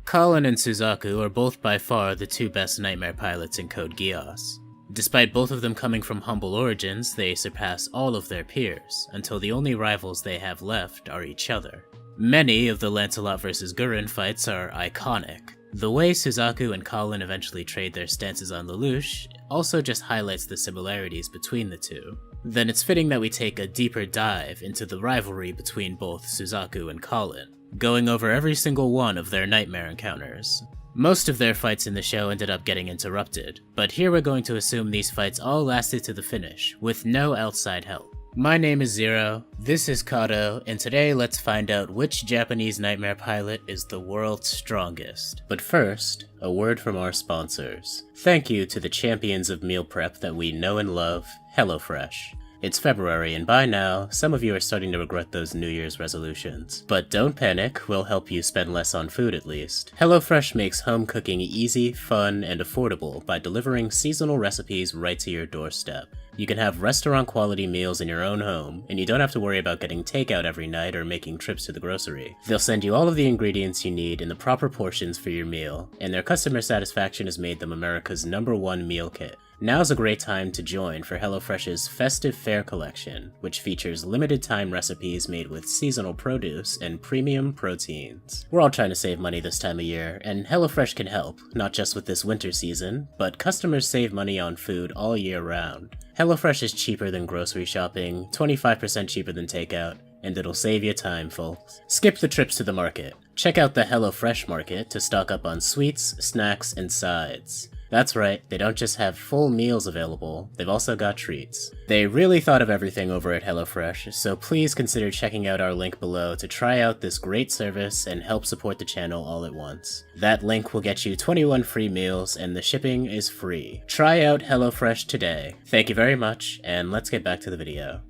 Colin and Suzaku are both by far the two best Knightmare pilots in Code Geass. Despite both of them coming from humble origins, they surpass all of their peers, until the only rivals they have left are each other. Many of the LANCELOT vs GUREN fights are iconic. The way Suzaku and Colin eventually trade their stances on Lelouch also just highlights the similarities between the two. Then it's fitting that we take a deeper dive into the rivalry between both Suzaku and Colin, going over every single one of their Knightmare encounters. Most of their fights in the show ended up getting interrupted, but here we're going to assume these fights all lasted to the finish, with no outside help. My name is Zero, this is Kato, and today let's find out which Japanese Knightmare pilot is the world's strongest. But first, a word from our sponsors. Thank you to the champions of meal prep that we know and love, HelloFresh. It's February, and by now, some of you are starting to regret those New Year's resolutions. But don't panic, we'll help you spend less on food at least. HelloFresh makes home cooking easy, fun, and affordable by delivering seasonal recipes right to your doorstep. You can have restaurant-quality meals in your own home, and you don't have to worry about getting takeout every night or making trips to the grocery. They'll send you all of the ingredients you need in the proper portions for your meal, and their customer satisfaction has made them America's #1 meal kit. Now's a great time to join for HelloFresh's Festive Fare collection, which features limited-time recipes made with seasonal produce and premium proteins. We're all trying to save money this time of year, and HelloFresh can help, not just with this winter season, but customers save money on food all year round. HelloFresh is cheaper than grocery shopping, 25% cheaper than takeout, and it'll save you time, folks. Skip the trips to the market. Check out the HelloFresh Market to stock up on sweets, snacks, and sides. That's right, they don't just have full meals available, they've also got treats. They really thought of everything over at HelloFresh, so please consider checking out our link below to try out this great service and help support the channel all at once. That link will get you 21 free meals, and the shipping is free. Try out HelloFresh today. Thank you very much, and let's get back to the video.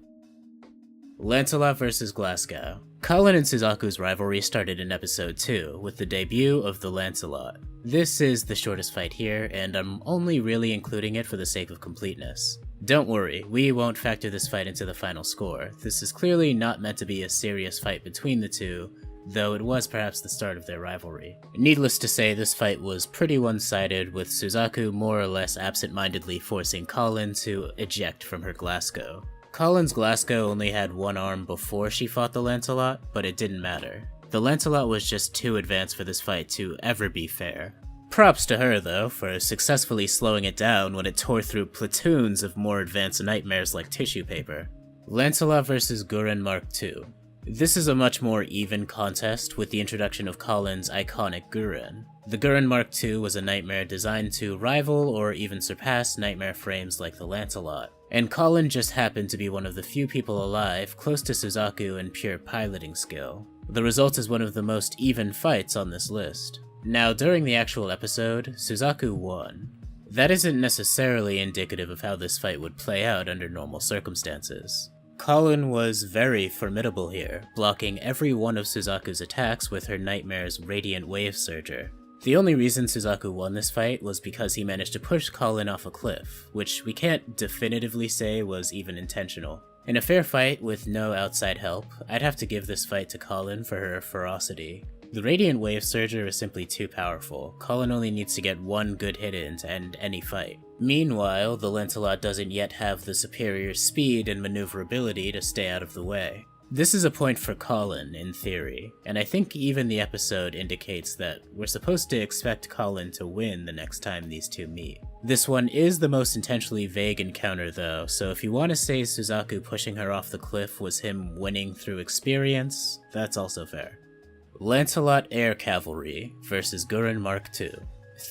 LANCELOT vs GLASGOW. Colin and Suzaku's rivalry started in episode 2, with the debut of the LANCELOT. This is the shortest fight here, and I'm only really including it for the sake of completeness. Don't worry, we won't factor this fight into the final score. This is clearly not meant to be a serious fight between the two, though it was perhaps the start of their rivalry. Needless to say, this fight was pretty one-sided, with Suzaku more or less absent-mindedly forcing Colin to eject from her GLASGOW. Colin's GLASGOW only had one arm before she fought the LANCELOT, but it didn't matter. The LANCELOT was just too advanced for this fight to ever be fair. Props to her, though, for successfully slowing it down when it tore through platoons of more advanced Knightmares like tissue paper. LANCELOT vs GUREN Mark II. This is a much more even contest with the introduction of Colin's iconic GUREN. The GUREN Mark II was a Knightmare designed to rival or even surpass Knightmare frames like the LANCELOT, and Colin just happened to be one of the few people alive close to Suzaku in pure piloting skill. The result is one of the most even fights on this list. Now, during the actual episode, Suzaku won. That isn't necessarily indicative of how this fight would play out under normal circumstances. Colin was very formidable here, blocking every one of Suzaku's attacks with her Knightmare's Radiant Wave Surger. The only reason Suzaku won this fight was because he managed to push Colin off a cliff, which we can't definitively say was even intentional. In a fair fight with no outside help, I'd have to give this fight to Colin for her ferocity. The Radiant Wave Surger is simply too powerful. Colin only needs to get one good hit in to end any fight. Meanwhile, the LANCELOT doesn't yet have the superior speed and maneuverability to stay out of the way. This is a point for Colin, in theory, and I think even the episode indicates that we're supposed to expect Colin to win the next time these two meet. This one is the most intentionally vague encounter though, so if you want to say Suzaku pushing her off the cliff was him winning through experience, that's also fair. LANCELOT Air Cavalry vs GUREN Mark II.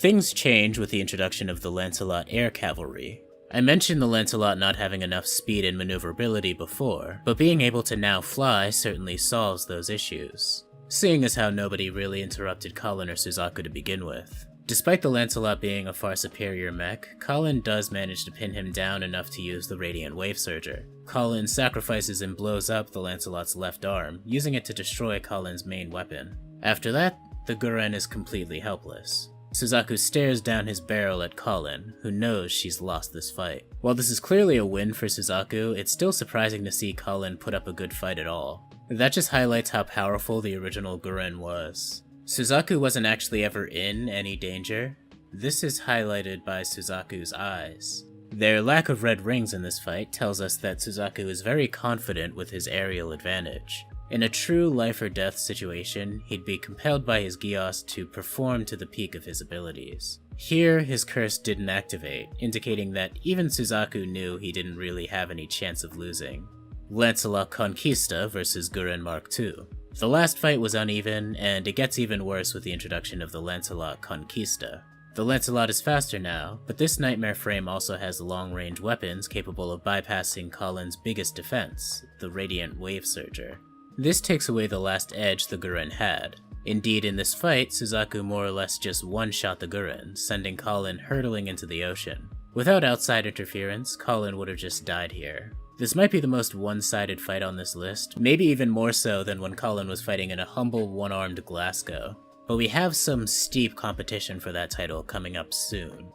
Things change with the introduction of the LANCELOT Air Cavalry. I mentioned the LANCELOT not having enough speed and maneuverability before, but being able to now fly certainly solves those issues, seeing as how nobody really interrupted Colin or Suzaku to begin with. Despite the LANCELOT being a far superior mech, Colin does manage to pin him down enough to use the Radiant Wave Surger. Colin sacrifices and blows up the LANCELOT's left arm, using it to destroy Colin's main weapon. After that, the GUREN is completely helpless. Suzaku stares down his barrel at Colin, who knows she's lost this fight. While this is clearly a win for Suzaku, it's still surprising to see Colin put up a good fight at all. That just highlights how powerful the original GUREN was. Suzaku wasn't actually ever in any danger. This is highlighted by Suzaku's eyes. Their lack of red rings in this fight tells us that Suzaku is very confident with his aerial advantage. In a true life or death situation, he'd be compelled by his Geass to perform to the peak of his abilities. Here, his curse didn't activate, indicating that even Suzaku knew he didn't really have any chance of losing. LANCELOT CONQUISTA vs GUREN Mark II. The last fight was uneven, and it gets even worse with the introduction of the LANCELOT CONQUISTA. The LANCELOT is faster now, but this Knightmare frame also has long-range weapons capable of bypassing Colin's biggest defense, the Radiant Wave Surger. This takes away the last edge the GUREN had. Indeed, in this fight, Suzaku more or less just one-shot the GUREN, sending Colin hurtling into the ocean. Without outside interference, Colin would have just died here. This might be the most one-sided fight on this list, maybe even more so than when Colin was fighting in a humble one-armed GLASGOW. But we have some steep competition for that title coming up soon.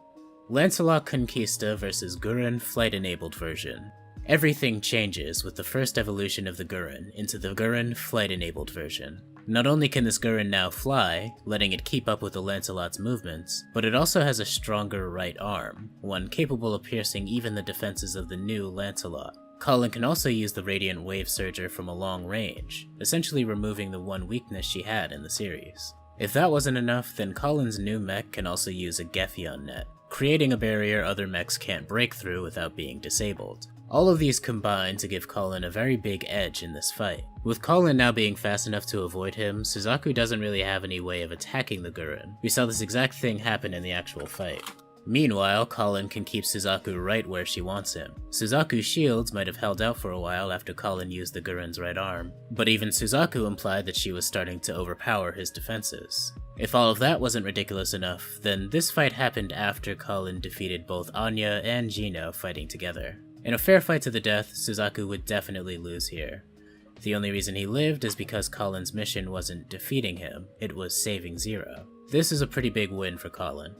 LANCELOT CONQUISTA vs GUREN Flight-Enabled version. Everything changes with the first evolution of the GUREN into the GUREN Flight-Enabled version. Not only can this GUREN now fly, letting it keep up with the LANCELOT's movements, but it also has a stronger right arm, one capable of piercing even the defenses of the new LANCELOT. Colin can also use the Radiant Wave Surger from a long range, essentially removing the one weakness she had in the series. If that wasn't enough, then Colin's new mech can also use a Geass net, creating a barrier other mechs can't break through without being disabled. All of these combine to give Colin a very big edge in this fight. With Colin now being fast enough to avoid him, Suzaku doesn't really have any way of attacking the GUREN. We saw this exact thing happen in the actual fight. Meanwhile, Colin can keep Suzaku right where she wants him. Suzaku's shields might have held out for a while after Colin used the GUREN's right arm, but even Suzaku implied that she was starting to overpower his defenses. If all of that wasn't ridiculous enough, then this fight happened after Colin defeated both Anya and Gino fighting together. In a fair fight to the death, Suzaku would definitely lose here. The only reason he lived is because Colin's mission wasn't defeating him, it was saving Zero. This is a pretty big win for Colin.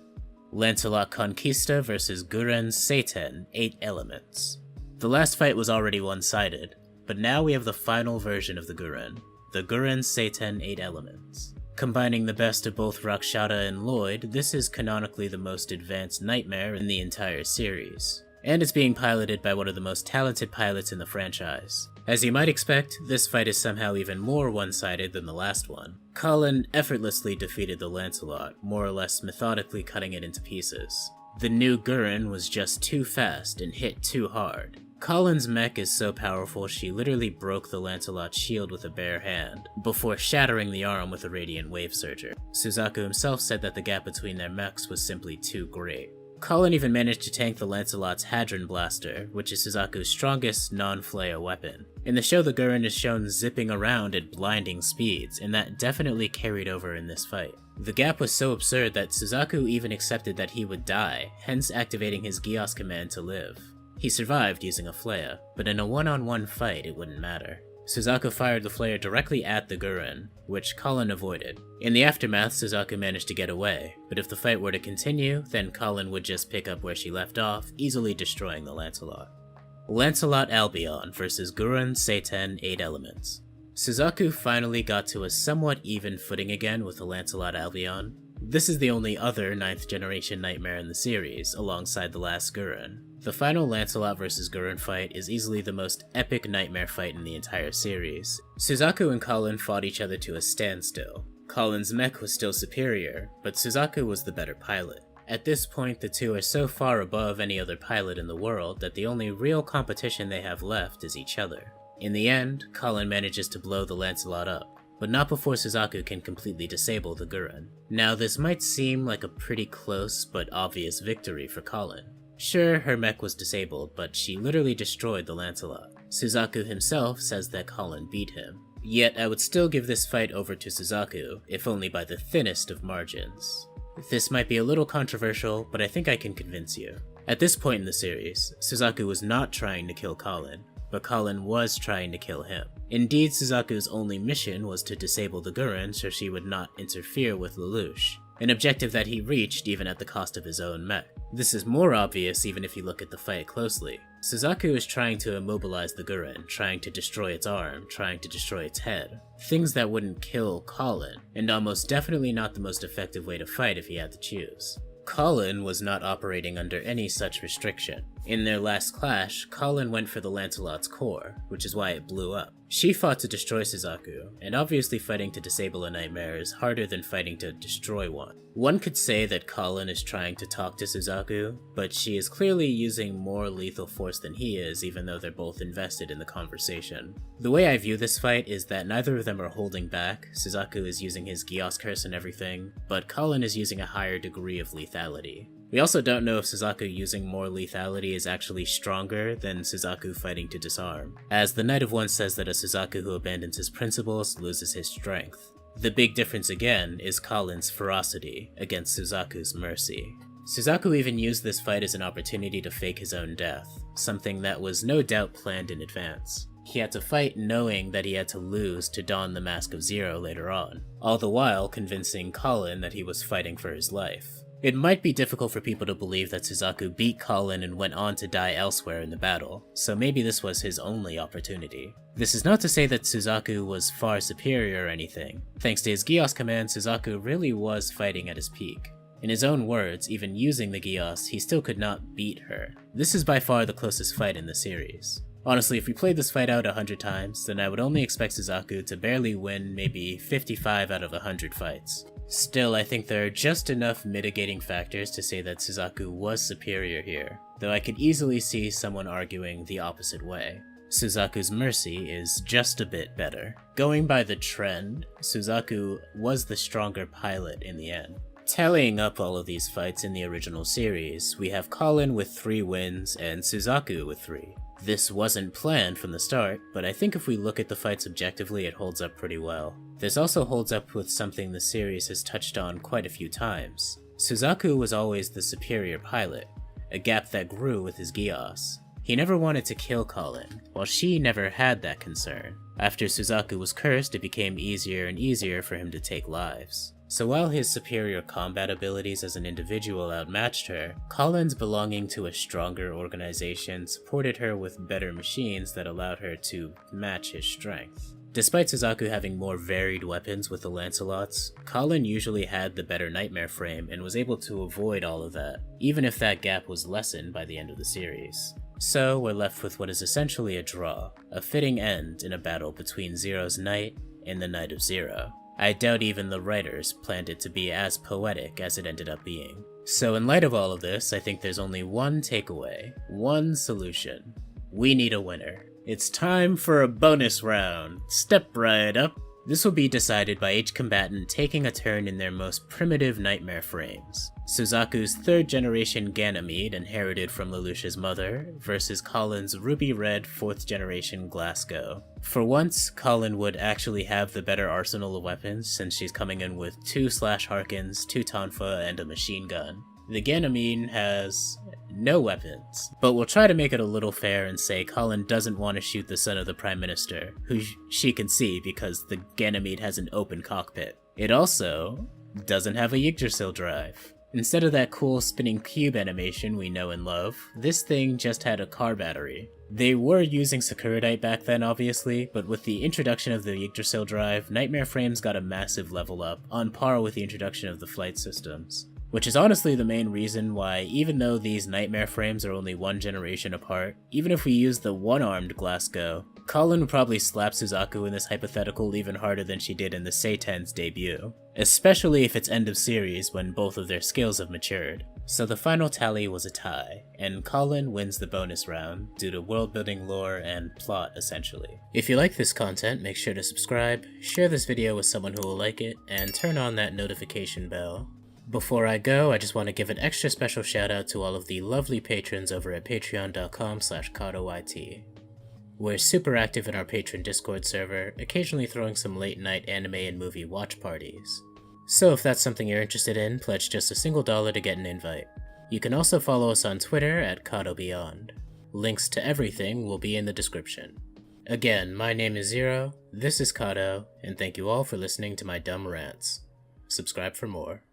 LANCELOT CONQUISTA vs GUREN SEITEN 8 Elements. The last fight was already one-sided, but now we have the final version of the GUREN SEITEN 8 Elements. Combining the best of both Rakshata and Lloyd, this is canonically the most advanced Knightmare in the entire series, and it's being piloted by one of the most talented pilots in the franchise. As you might expect, this fight is somehow even more one-sided than the last one. Colin effortlessly defeated the LANCELOT, more or less methodically cutting it into pieces. The new GUREN was just too fast and hit too hard. Colin's mech is so powerful she literally broke the LANCELOT's shield with a bare hand, before shattering the arm with a Radiant Wave Surger. Suzaku himself said that the gap between their mechs was simply too great. Colin even managed to tank the LANCELOT's Hadron Blaster, which is Suzaku's strongest non-flare weapon. In the show, the GUREN is shown zipping around at blinding speeds, and that definitely carried over in this fight. The gap was so absurd that Suzaku even accepted that he would die, hence activating his Geass command to live. He survived using a flare, but in a one-on-one fight it wouldn't matter. Suzaku fired the flare directly at the GUREN, which Colin avoided. In the aftermath, Suzaku managed to get away, but if the fight were to continue, then Colin would just pick up where she left off, easily destroying the LANCELOT. LANCELOT ALBION vs GUREN SEITEN 8 Elements. Suzaku finally got to a somewhat even footing again with the LANCELOT ALBION. This is the only other 9th generation Knightmare in the series, alongside the last GUREN. The final LANCELOT vs GUREN fight is easily the most epic Knightmare fight in the entire series. Suzaku and Colin fought each other to a standstill. Colin's mech was still superior, but Suzaku was the better pilot. At this point, the two are so far above any other pilot in the world that the only real competition they have left is each other. In the end, Colin manages to blow the LANCELOT up, but not before Suzaku can completely disable the GUREN. Now, this might seem like a pretty close but obvious victory for Colin. Sure, her mech was disabled, but she literally destroyed the LANCELOT. Suzaku himself says that Colin beat him. Yet I would still give this fight over to Suzaku, if only by the thinnest of margins. This might be a little controversial, but I think I can convince you. At this point in the series, Suzaku was not trying to kill Colin, but Colin was trying to kill him. Indeed, Suzaku's only mission was to disable the GUREN so she would not interfere with Lelouch, an objective that he reached even at the cost of his own mech. This is more obvious even if you look at the fight closely. Suzaku is trying to immobilize the GUREN, trying to destroy its arm, trying to destroy its head. Things that wouldn't kill Colin, and almost definitely not the most effective way to fight if he had to choose. Colin was not operating under any such restriction. In their last clash, Colin went for the LANCELOT's core, which is why it blew up. She fought to destroy Suzaku, and obviously fighting to disable a Knightmare is harder than fighting to destroy one. One could say that Colin is trying to talk to Suzaku, but she is clearly using more lethal force than he is, even though they're both invested in the conversation. The way I view this fight is that neither of them are holding back. Suzaku is using his Geass curse and everything, but Colin is using a higher degree of lethality. We also don't know if Suzaku using more lethality is actually stronger than Suzaku fighting to disarm, as the Knight of One says that a Suzaku who abandons his principles loses his strength. The big difference again is Colin's ferocity against Suzaku's mercy. Suzaku even used this fight as an opportunity to fake his own death, something that was no doubt planned in advance. He had to fight knowing that he had to lose to don the Mask of Zero later on, all the while convincing Colin that he was fighting for his life. It might be difficult for people to believe that Suzaku beat Colin and went on to die elsewhere in the battle, so maybe this was his only opportunity. This is not to say that Suzaku was far superior or anything. Thanks to his Geass command, Suzaku really was fighting at his peak. In his own words, even using the Geass, he still could not beat her. This is by far the closest fight in the series. Honestly, if we played this fight out 100 times, then I would only expect Suzaku to barely win maybe 55 out of 100 fights. Still, I think there are just enough mitigating factors to say that Suzaku was superior here, though I could easily see someone arguing the opposite way. Suzaku's mercy is just a bit better. Going by the trend, Suzaku was the stronger pilot in the end. Tallying up all of these fights in the original series, we have Colin with 3 wins and Suzaku with 3. This wasn't planned from the start, but I think if we look at the fights objectively, it holds up pretty well. This also holds up with something the series has touched on quite a few times. Suzaku was always the superior pilot, a gap that grew with his Geass. He never wanted to kill Colin, while she never had that concern. After Suzaku was cursed, it became easier and easier for him to take lives. So while his superior combat abilities as an individual outmatched her, Colin's belonging to a stronger organization supported her with better machines that allowed her to match his strength. Despite Suzaku having more varied weapons with the LANCELOTs, Colin usually had the better Knightmare frame and was able to avoid all of that, even if that gap was lessened by the end of the series. So we're left with what is essentially a draw, a fitting end in a battle between Zero's Knight and the Knight of Zero. I doubt even the writers planned it to be as poetic as it ended up being. So in light of all of this, I think there's only one takeaway, one solution. We need a winner. It's time for a bonus round. Step right up. This will be decided by each combatant taking a turn in their most primitive Knightmare frames. Suzaku's 3rd generation Ganymede inherited from Lelouch's mother versus Colin's ruby red 4th generation GLASGOW. For once, Colin would actually have the better arsenal of weapons since she's coming in with 2 Slash Harkins, 2 Tonfa, and a machine gun. The Ganymede has no weapons, but we'll try to make it a little fair and say Colin doesn't want to shoot the son of the Prime Minister, who she can see because the Ganymede has an open cockpit. It also doesn't have a Yggdrasil drive. Instead of that cool spinning cube animation we know and love, this thing just had a car battery. They were using Sakuradite back then obviously, but with the introduction of the Yggdrasil drive, Knightmare frames got a massive level up, on par with the introduction of the flight systems. Which is honestly the main reason why, even though these Knightmare frames are only 1 generation apart, even if we use the one-armed GLASGOW, Colin would probably slap Suzaku in this hypothetical even harder than she did in the SEITEN's debut, especially if it's end of series when both of their skills have matured. So the final tally was a tie, and Colin wins the bonus round due to world-building lore and plot essentially. If you like this content, make sure to subscribe, share this video with someone who will like it, and turn on that notification bell. Before I go, I just want to give an extra special shout out to all of the lovely patrons over at patreon.com/KatoYT. We're super active in our patron Discord server, occasionally throwing some late night anime and movie watch parties. So if that's something you're interested in, pledge just a $1 to get an invite. You can also follow us on Twitter at KatoBeyond. Links to everything will be in the description. Again, my name is Zero, this is Kato, and thank you all for listening to my dumb rants. Subscribe for more.